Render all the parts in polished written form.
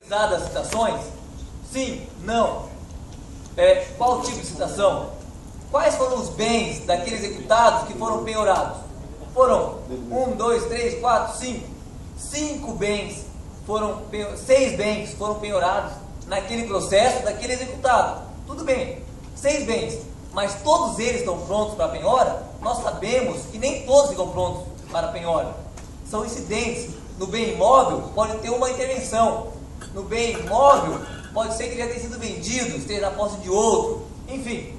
Das citações? Sim, não. Qual tipo de citação? Quais foram os bens daqueles executados que foram penhorados? Foram 1, 2, 3, 4, 5. 5 bens foram 6 bens foram penhorados naquele processo daquele executado. Tudo bem, 6 bens, mas todos eles estão prontos para a penhora? Nós sabemos que nem todos ficam prontos para a penhora. São incidentes. No bem imóvel pode ter uma intervenção. No bem imóvel pode ser que ele já tenha sido vendido, esteja na posse de outro, enfim.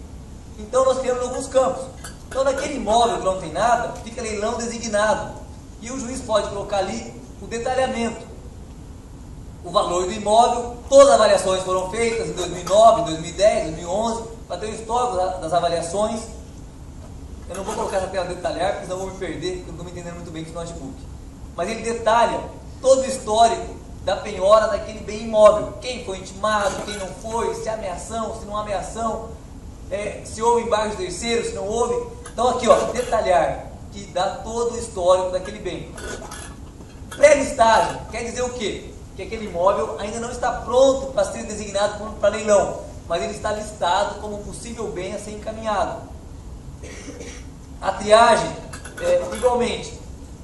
Então nós temos alguns campos. Então naquele imóvel que não tem nada, fica leilão designado. E o juiz pode colocar ali o detalhamento. O valor do imóvel, todas as avaliações foram feitas em 2009, 2010, 2011, para ter o histórico das avaliações. Eu não vou colocar essa tela detalhar, porque senão eu vou me perder, porque eu não estou me entendendo muito bem com esse notebook. Mas ele detalha todo o histórico da penhora daquele bem imóvel. Quem foi intimado, quem não foi, se há ameação, se não há ameação, se houve embargo de terceiro, se não houve. Então aqui, ó, detalhar, que dá todo o histórico daquele bem. Pré-listagem quer dizer o quê? Que aquele imóvel ainda não está pronto para ser designado para leilão, mas ele está listado como possível bem a ser encaminhado. A triagem, igualmente,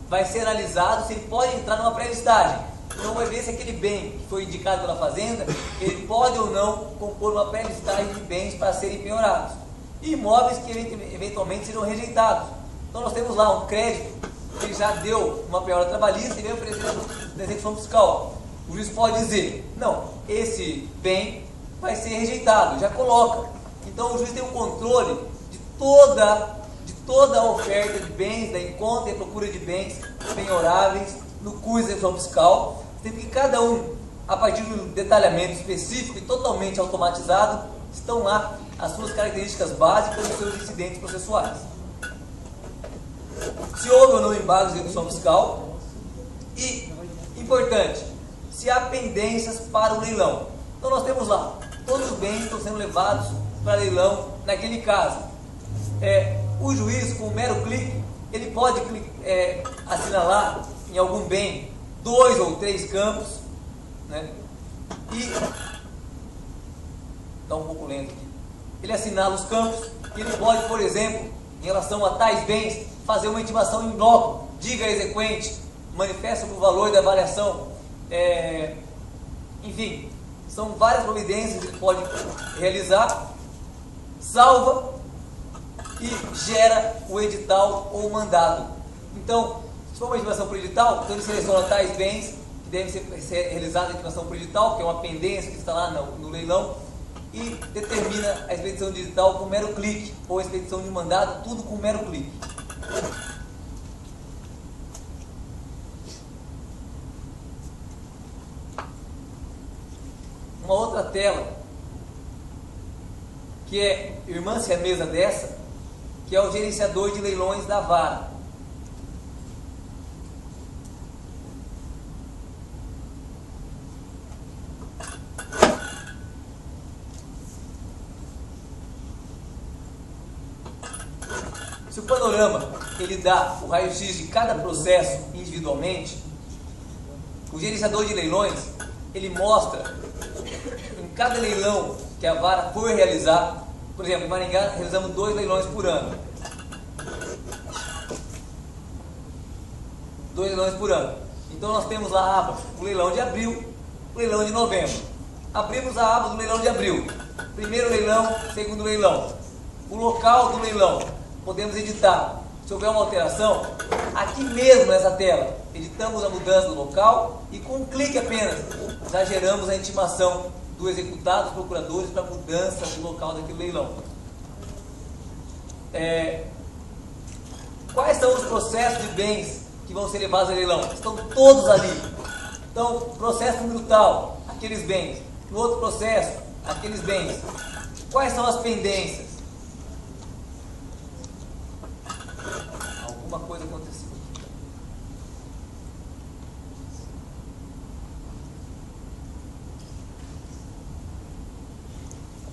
vai ser analisado se ele pode entrar numa pré-listagem. Então vai ver se aquele bem que foi indicado pela fazenda, ele pode ou não compor uma pré-listagem de bens para serem penhorados. E imóveis que eventualmente serão rejeitados. Então nós temos lá um crédito que ele já deu uma penhora trabalhista e veio oferecendo na execução fiscal. O juiz pode dizer, não, esse bem vai ser rejeitado, já coloca. Então o juiz tem um controle de toda a oferta de bens, da encontra e procura de bens penhoráveis no curso de execução fiscal, sendo que cada um, a partir de um detalhamento específico e totalmente automatizado, estão lá as suas características básicas e os seus incidentes processuais. Se houve ou não embargo de execução fiscal e, importante, se há pendências para o leilão. Então nós temos lá, todos os bens estão sendo levados para leilão naquele caso. O juiz, com um mero clique, ele pode assinalar em algum bem 2 ou 3 campos, né? E está um pouco lento aqui. Ele assinala os campos e ele pode, por exemplo, em relação a tais bens, fazer uma intimação em bloco, diga a exequente, manifesta o valor da avaliação, enfim, são várias providências que ele pode realizar, salva e gera o edital ou o mandado. Então, se for uma intimação por edital, então ele seleciona tais bens que devem ser realizados em intimação por edital, que é uma pendência que está lá no leilão, e determina a expedição de edital com mero clique, ou a expedição de mandado, tudo com mero clique. Uma outra tela, que é irmã-se a mesa dessa, que é o gerenciador de leilões da vara. Se o panorama ele dá o raio-x de cada processo individualmente, o gerenciador de leilões ele mostra em cada leilão que a vara for realizar. Por exemplo, em Maringá realizamos 2 leilões por ano. 2 leilões por ano. Então nós temos lá a aba, o leilão de abril, o leilão de novembro. Abrimos a aba do leilão de abril. Primeiro leilão, segundo leilão. O local do leilão, podemos editar. Se houver uma alteração, aqui mesmo nessa tela, editamos a mudança do local e com um clique apenas, já geramos a intimação do executado, dos procuradores, para mudança do local daquele leilão. Quais são os processos de bens que vão ser levados a leilão? Estão todos ali. Então, processo número tal, aqueles bens. No outro processo, aqueles bens. Quais são as pendências? Alguma coisa aconteceu.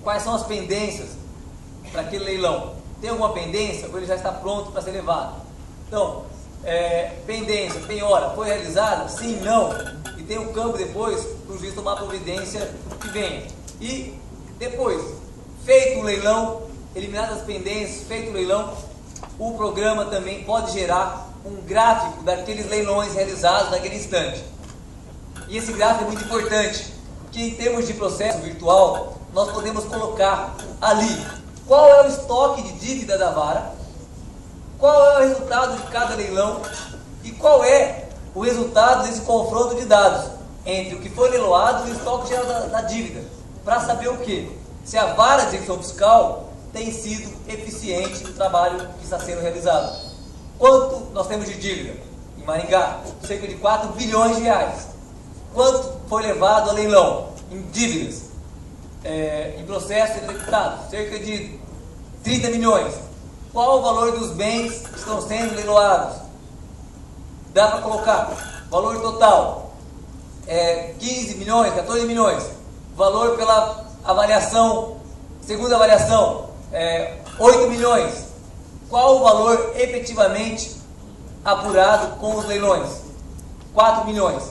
Quais são as pendências para aquele leilão? Tem alguma pendência ou ele já está pronto para ser levado? Então, pendência, penhora, foi realizada? Sim, não. E tem um campo depois para o o juiz tomar a providência que venha. E depois, feito o leilão, eliminadas as pendências, feito o leilão, o programa também pode gerar um gráfico daqueles leilões realizados naquele instante. E esse gráfico é muito importante, porque em termos de processo virtual, nós podemos colocar ali qual é o estoque de dívida da vara, qual é o resultado de cada leilão e qual é o resultado desse confronto de dados entre o que foi leiloado e o estoque geral da dívida, para saber o quê? Se a vara de execução fiscal tem sido eficiente no trabalho que está sendo realizado. Quanto nós temos de dívida em Maringá? Cerca de 4 bilhões de reais. Quanto foi levado a leilão em dívidas, em processo executado? Cerca de 30 milhões. Qual o valor dos bens que estão sendo leiloados? Dá para colocar. Valor total, 15 milhões, 14 milhões. Valor pela avaliação, segunda avaliação, 8 milhões. Qual o valor efetivamente apurado com os leilões? 4 milhões.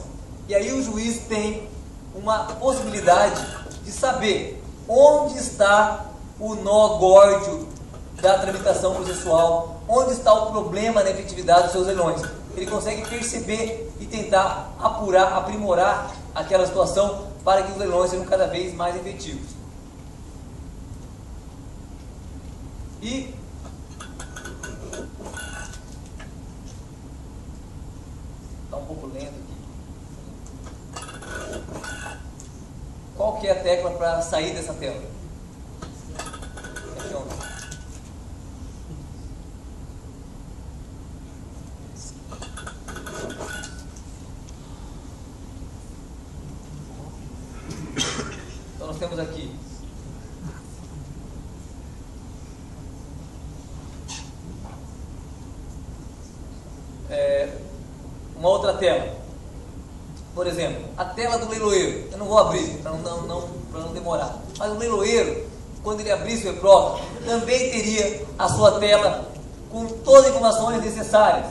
E aí o juiz tem uma possibilidade de saber onde está o nó górdio da tramitação processual, onde está o problema na efetividade dos seus leilões. Ele consegue perceber e tentar apurar, aprimorar aquela situação para que os leilões sejam cada vez mais efetivos. E está um pouco lento aqui. Qual que é a tecla para sair dessa tela? F11. Então nós temos aqui uma outra tela. Por exemplo, a tela do leiloeiro. Eu não vou abrir para não demorar. Mas o leiloeiro, quando ele abrisse o EPROC, também teria a sua tela com todas as informações necessárias.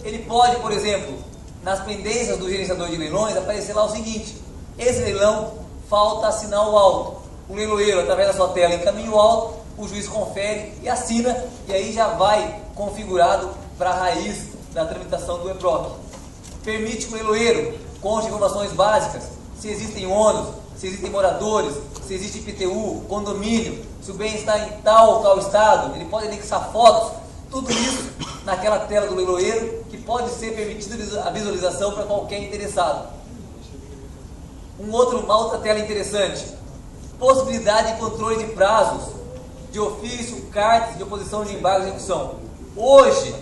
Ele pode, por exemplo, nas pendências do gerenciador de leilões, aparecer lá o seguinte: esse leilão falta assinar o auto. O leiloeiro, através da sua tela, encaminha o auto, o juiz confere e assina, e aí já vai configurado para a raiz da tramitação do EPROC. Permite que o leiloeiro conste informações básicas, se existem ônus, se existem moradores, se existe IPTU, condomínio, se o bem está em tal ou tal estado. Ele pode anexar fotos, tudo isso naquela tela do leiloeiro, que pode ser permitida a visualização para qualquer interessado. Uma outra tela interessante: possibilidade de controle de prazos, de ofício, cartas de oposição de embargo de execução. Hoje,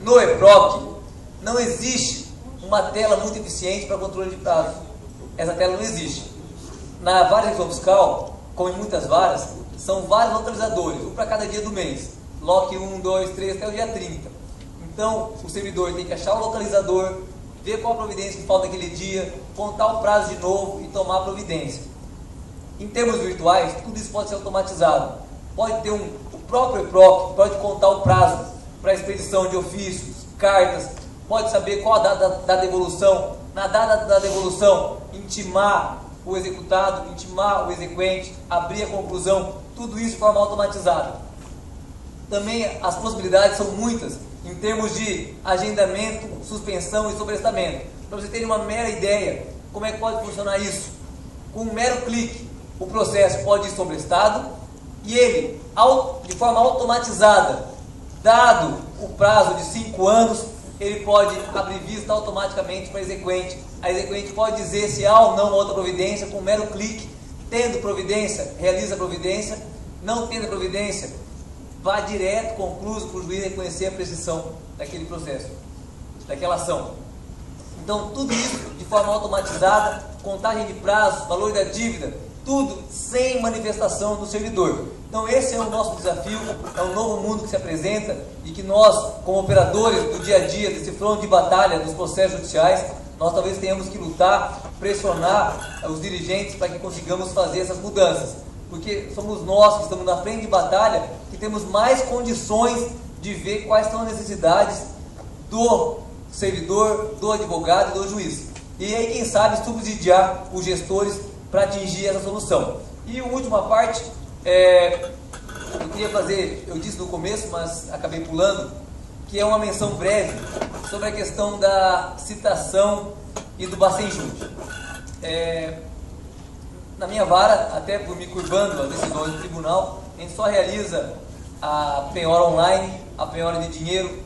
no EPROC, não existe uma tela muito eficiente para controle de prazos. Essa tela não existe. Na vara de execução fiscal, como em muitas varas, são vários localizadores, um para cada dia do mês. LOC 1, 2, 3, até o dia 30. Então, o servidor tem que achar o localizador, ver qual a providência que falta naquele dia, contar o prazo de novo e tomar a providência. Em termos virtuais, tudo isso pode ser automatizado. Pode ter o próprio EPROC, pode contar o prazo para expedição de ofícios, cartas, pode saber qual a data da devolução. Na data da devolução, intimar o executado, intimar o exequente, abrir a conclusão, tudo isso de forma automatizada. Também as possibilidades são muitas em termos de agendamento, suspensão e sobrestamento. Para você ter uma mera ideia como é que pode funcionar isso, com um mero clique, o processo pode ir sobrestado e ele, de forma automatizada, dado o prazo de 5 anos, ele pode abrir vista automaticamente para a exequente. A exequente pode dizer se há ou não outra providência com um mero clique. Tendo providência, realiza a providência. Não tendo providência, vá direto, concluso, para o juiz reconhecer a prescrição daquele processo, daquela ação. Então, tudo isso de forma automatizada, contagem de prazos, valor da dívida, tudo sem manifestação do servidor. Então esse é o nosso desafio, é um novo mundo que se apresenta e que nós, como operadores do dia a dia, desse fronte de batalha dos processos judiciais, nós talvez tenhamos que lutar, pressionar os dirigentes para que consigamos fazer essas mudanças. Porque somos nós que estamos na frente de batalha que temos mais condições de ver quais são as necessidades do servidor, do advogado e do juiz. e aí, quem sabe, subsidiar os gestores para atingir essa solução. E a última parte, eu queria fazer, eu disse no começo, mas acabei pulando, que é uma menção breve sobre a questão da citação e do Bacen-Jud. Na minha vara, até por me curvando as decisões do tribunal, a gente só realiza a penhora online, a penhora de dinheiro,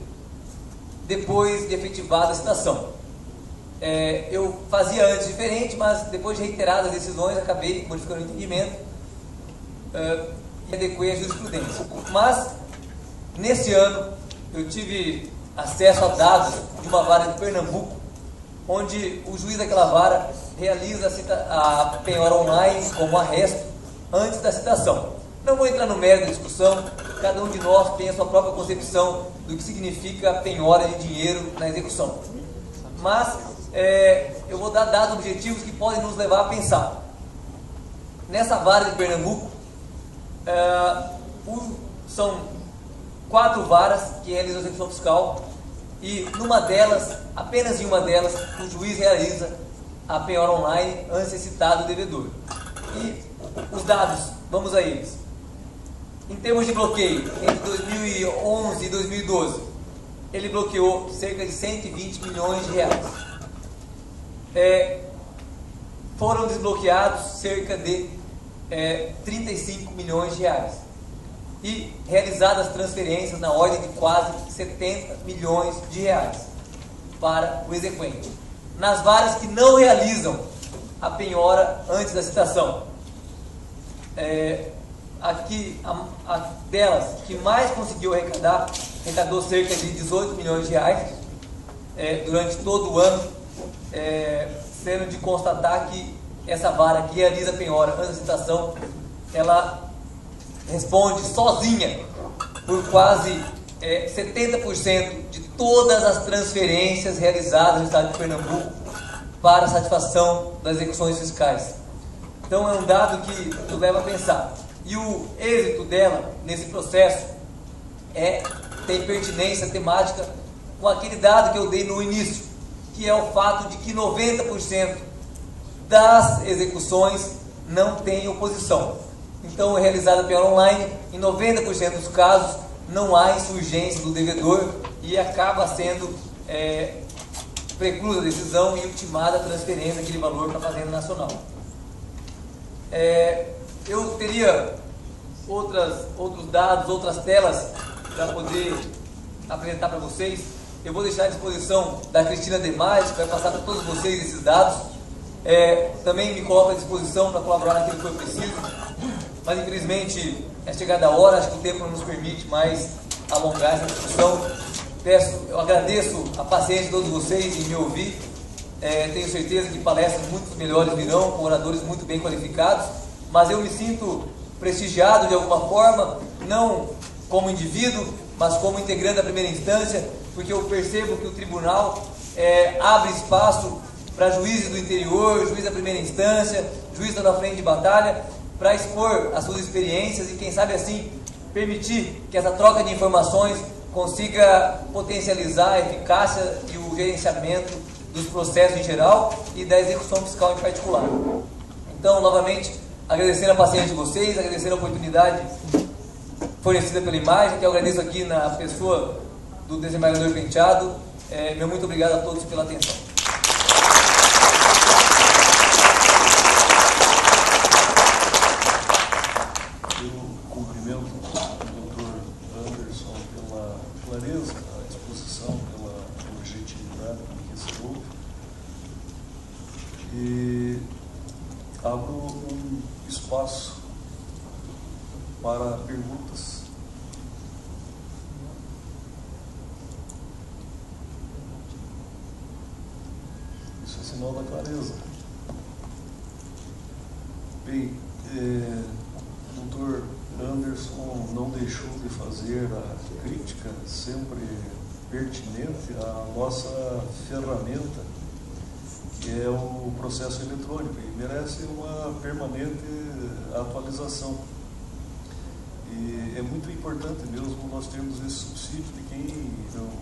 depois de efetivada a citação. Eu fazia antes diferente, mas depois de reiteradas decisões, acabei modificando o entendimento e adequei a jurisprudência. Mas, nesse ano, eu tive acesso a dados de uma vara de Pernambuco, onde o juiz daquela vara realiza a penhora online como arresto antes da citação. Não vou entrar no mérito da discussão, cada um de nós tem a sua própria concepção do que significa a penhora de dinheiro na execução. Mas eu vou dar dados objetivos que podem nos levar a pensar. Nessa vara de Pernambuco, são 4 varas que realizam a execução fiscal, e numa delas, apenas em uma delas, o juiz realiza a penhora online antes de ser citado o devedor. E os dados, vamos a eles. Em termos de bloqueio, entre 2011 e 2012, ele bloqueou cerca de 120 milhões de reais. Foram desbloqueados cerca de 35 milhões de reais. E realizadas transferências na ordem de quase 70 milhões de reais para o exequente. Nas varas que não realizam a penhora antes da citação, aqui, a delas que mais conseguiu arrecadar, arrecadou cerca de 18 milhões de reais durante todo o ano, sendo de constatar que essa vara que realiza a penhora antes da citação, ela responde sozinha por quase 70% de todas as transferências realizadas no estado de Pernambuco para a satisfação das execuções fiscais. Então é um dado que nos leva a pensar. E o êxito dela nesse processo tem pertinência temática com aquele dado que eu dei no início, que é o fato de que 90% das execuções não tem oposição. Então, é realizada a penhora online, em 90% dos casos não há insurgência do devedor e acaba sendo preclusa a decisão e ultimada a transferência daquele valor para a Fazenda Nacional. Eu teria outros dados, outras telas para poder apresentar para vocês. Eu vou deixar à disposição da Cristina Demais, que vai passar para todos vocês esses dados. Também me coloco à disposição para colaborar naquilo que for preciso. Mas infelizmente é chegada a hora, acho que o tempo não nos permite mais alongar essa discussão. Eu agradeço a paciência de todos vocês em me ouvir. Tenho certeza que palestras muito melhores virão, com oradores muito bem qualificados, mas eu me sinto prestigiado de alguma forma, não como indivíduo, mas como integrante da primeira instância, porque eu percebo que o tribunal abre espaço para juízes do interior, juiz da primeira instância, juiz da frente de batalha, para expor as suas experiências e, quem sabe assim, permitir que essa troca de informações consiga potencializar a eficácia e o gerenciamento dos processos em geral e da execução fiscal em particular. Então, novamente, agradecendo a paciência de vocês, agradecendo a oportunidade fornecida pela imagem, que eu agradeço aqui na pessoa do desembargador Penteado. Meu muito obrigado a todos pela atenção. Clareza, a exposição, pela objetividade que se houve, e abro um espaço para perguntas. Isso é sinal da clareza. Bem, doutor Anderson não deixou de fazer a crítica sempre pertinente à nossa ferramenta, que é o processo eletrônico, e merece uma permanente atualização. E é muito importante mesmo nós termos esse subsídio de quem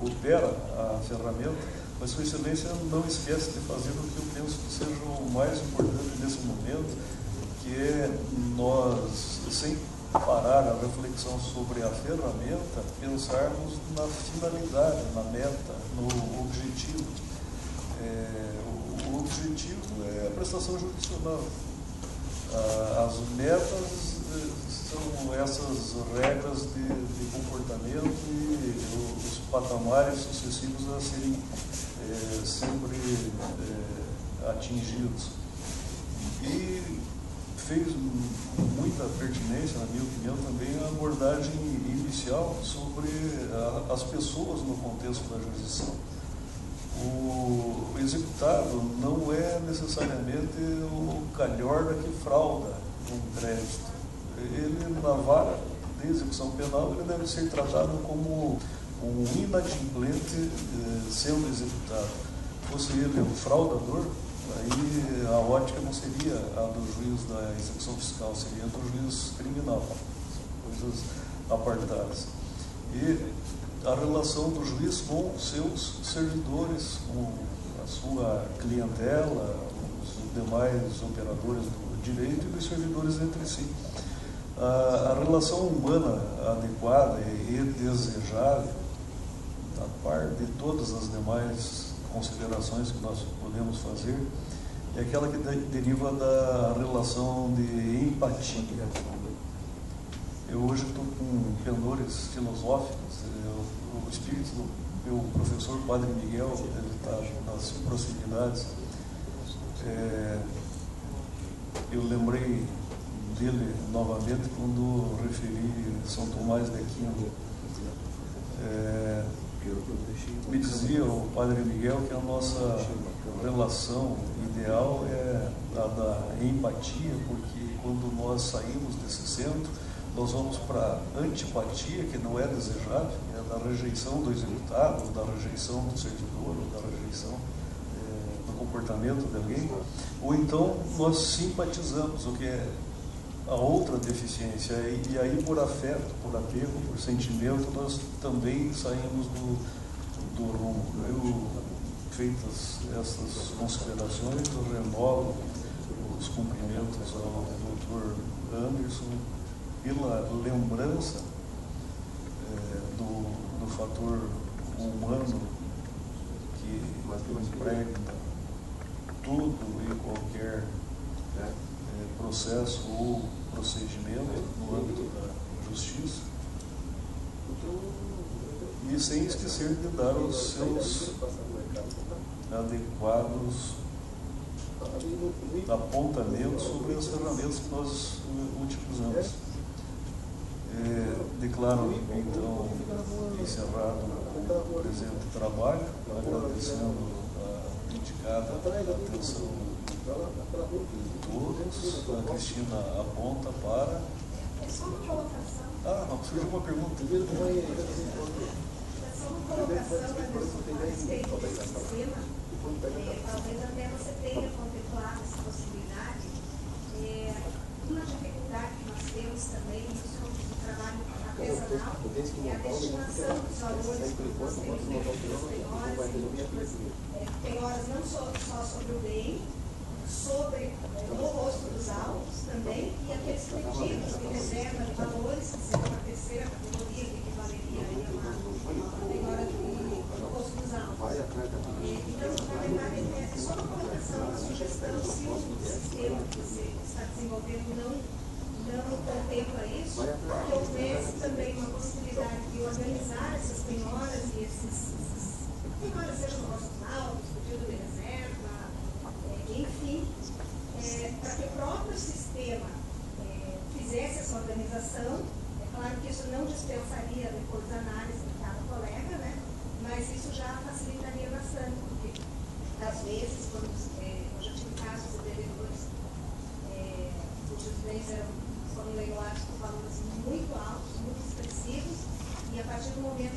opera a ferramenta, Mas Sua Excelência não esquece de fazer o que eu penso que seja o mais importante nesse momento, que é nós, sem parar a reflexão sobre a ferramenta, pensarmos na finalidade, na meta, no objetivo. O objetivo é a prestação jurisdicional. As metas são essas regras de comportamento e os patamares sucessivos a serem sempre atingidos. E fez muita pertinência, na minha opinião, também a abordagem inicial sobre as pessoas no contexto da jurisdição. O executado não é necessariamente o calhorda que frauda um crédito. Ele, na vara de execução penal, ele deve ser tratado como um inadimplente sendo executado. Fosse ele um fraudador, aí a ótica não seria a do juiz da execução fiscal, seria a do juiz criminal. Coisas apartadas. E a relação do juiz com seus servidores, com a sua clientela, os demais operadores do direito e dos servidores entre si. A relação humana adequada e desejável, a par de todas as demais considerações que nós podemos fazer, é aquela que deriva da relação de empatia. Eu hoje estou com pendores filosóficos. O espírito do meu professor Padre Miguel, ele está nas proximidades. Eu lembrei dele novamente quando referi São Tomás de Aquino. Me dizia o Padre Miguel que a nossa relação ideal é a da empatia, porque quando nós saímos desse centro, nós vamos para a antipatia, que não é desejável, é da rejeição do executado, da rejeição do servidor, ou da rejeição do comportamento de alguém, ou então nós simpatizamos, o que é a outra deficiência, e aí por afeto, por apego, por sentimento, nós também saímos do rumo. Feitas essas considerações, eu renovo os cumprimentos ao Dr. Anderson pela lembrança do fator humano que impregna tudo e qualquer processo ou procedimento no âmbito da justiça, e sem esquecer de dar os seus adequados apontamentos sobre as ferramentas que nós utilizamos. Declaro, então, encerrado o presente trabalho, agradecendo a dedicada atenção de todos. A Cristina aponta para... É só uma colocação. Não, surgiu uma pergunta. É só uma colocação a respeito desse sistema. Talvez até você tenha contemplado essa possibilidade. Uma dificuldade que nós temos também no trabalho artesanal é a destinação dos valores que nós temos dentro das penhoras, penhoras não só sobre o bem, sobre o rosto dos autos também, e aqueles pedidos de reserva de valores, que seria uma terceira categoria que equivaleria a uma penhora do rosto dos autos. Então, na verdade, é só uma colocação, uma sugestão, se o sistema que você está desenvolvendo não contempla isso, que houvesse também uma possibilidade de organizar essas penhoras e essas penhoras, sejam no rosto dos autos, pedido de reserva, enfim, para que o próprio sistema fizesse essa organização. É claro que isso não dispensaria depois a análise de cada colega, né? Mas isso já facilitaria bastante, porque às vezes, quando eu já tive casos de devedores cujos bens foram leiloados por valores muito altos, muito expressivos, e a partir do momento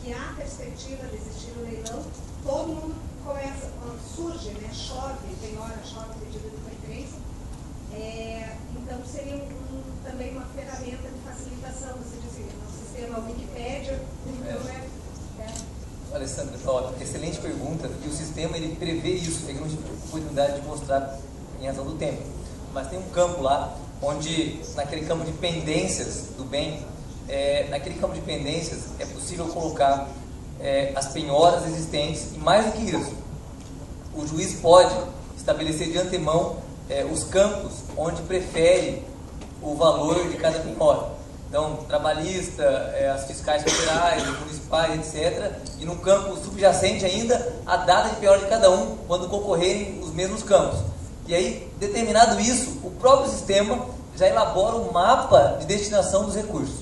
que há a perspectiva de existir o leilão, todo mundo começa, quando surge, né, chove pedido de preferência, então seria também uma ferramenta de facilitação, você dizia, no sistema Wikipédia, Alessandra. Excelente pergunta. E o sistema ele prevê isso. É que não tive oportunidade de mostrar em razão do tempo. Mas tem um campo lá, onde naquele campo de pendências do bem, naquele campo de pendências é possível colocar as penhoras existentes. E mais do que isso, o juiz pode estabelecer de antemão os campos onde prefere o valor de cada penhora. Então, trabalhista, as fiscais federais, municipais, etc. E no campo subjacente ainda, a data de penhora de cada um, quando concorrerem os mesmos campos. E aí, determinado isso, o próprio sistema já elabora um mapa de destinação dos recursos.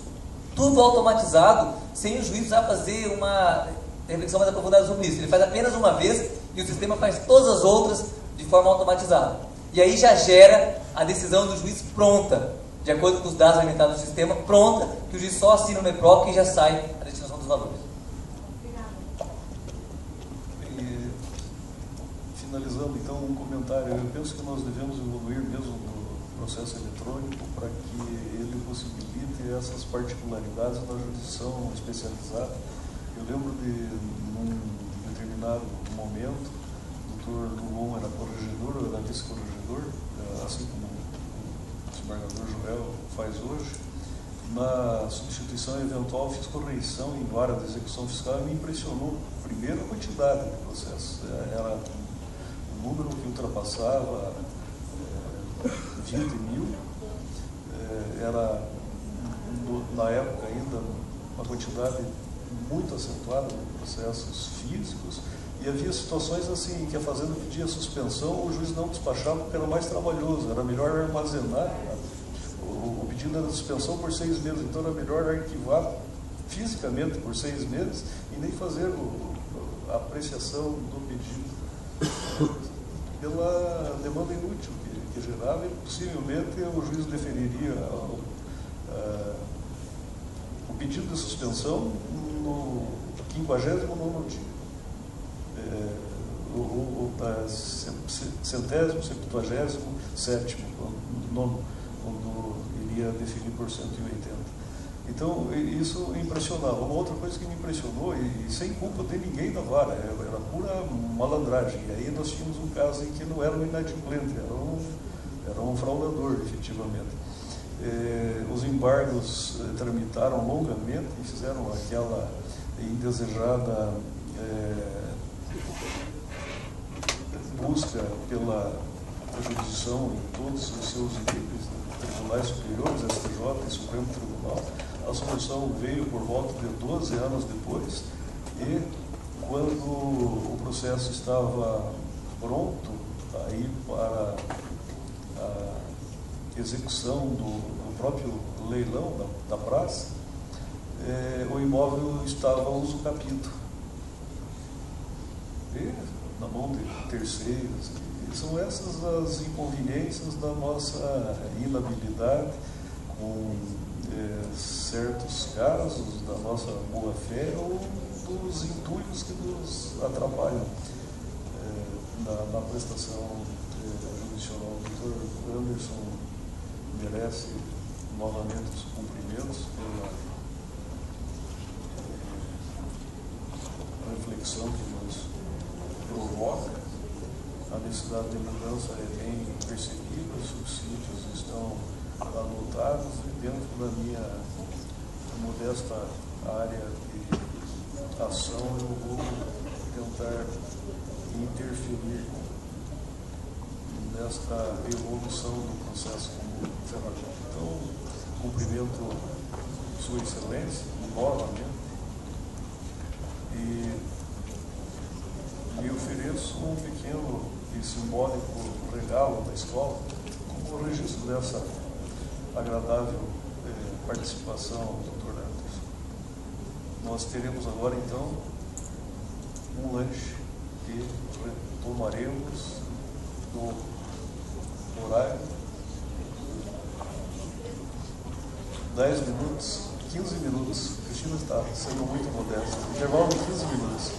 Tudo automatizado, sem o juiz precisar fazer uma reflexão mais aprofundada sobre isso. Ele faz apenas uma vez e o sistema faz todas as outras de forma automatizada. E aí já gera a decisão do juiz pronta, de acordo com os dados alimentados no sistema, pronta, que o juiz só assina o MEPROC e já sai a destinação dos valores. E, finalizando, então, um comentário. Eu penso que nós devemos evoluir mesmo no processo eletrônico para que ele possibilite essas particularidades da jurisdição especializada. Eu lembro de, num determinado momento, o doutor Lugon era corregedor, eu era vice-corregedor, assim como o desembargador Joel faz hoje. Na substituição eventual, fiz correção em vara de execução fiscal e me impressionou, primeiro, a quantidade de processos. Era um número que ultrapassava 20 mil, era, na época ainda, uma quantidade muito acentuada de processos físicos, e havia situações assim que a fazenda pedia suspensão, o juiz não despachava porque era mais trabalhoso, era melhor armazenar o pedido era de suspensão por 6 meses, então era melhor arquivar fisicamente por 6 meses e nem fazer a apreciação do pedido pela demanda inútil que gerava, e possivelmente o juiz deferiria o pedido de suspensão no 59º dia. O 177º, quando iria definir por 180. Então, isso impressionava. Uma outra coisa que me impressionou, e sem culpa de ninguém da vara, era pura malandragem. E aí nós tínhamos um caso em que não era um inadimplente, era um fraudador, efetivamente. Os embargos tramitaram longamente e fizeram aquela indesejada busca pela jurisdição em todos os seus níveis, tribunais superiores, STJ e Supremo Tribunal. A solução veio por volta de 12 anos depois, e quando o processo estava pronto aí para a execução do próprio leilão da praça, o imóvel estava usucapido, e na mão de terceiros. E são essas as inconveniências da nossa inabilidade com certos casos, da nossa boa-fé ou dos intuitos que nos atrapalham na prestação jurisdicional. O doutor Anderson merece novamente os cumprimentos pela reflexão que nos provoca. A necessidade de mudança é bem percebida, os subsídios estão adotados, e dentro da minha modesta área de ação eu vou tentar interferir nesta evolução do processo como ferramenta. Então, cumprimento Sua Excelência novamente e me ofereço um pequeno e simbólico regalo da escola como registro dessa agradável participação, Dr. Anderson. Nós teremos agora, então, um lanche e retomaremos no horário 10 minutos, 15 minutos. Cristina está sendo muito modesta. Intervalo de 15 minutos.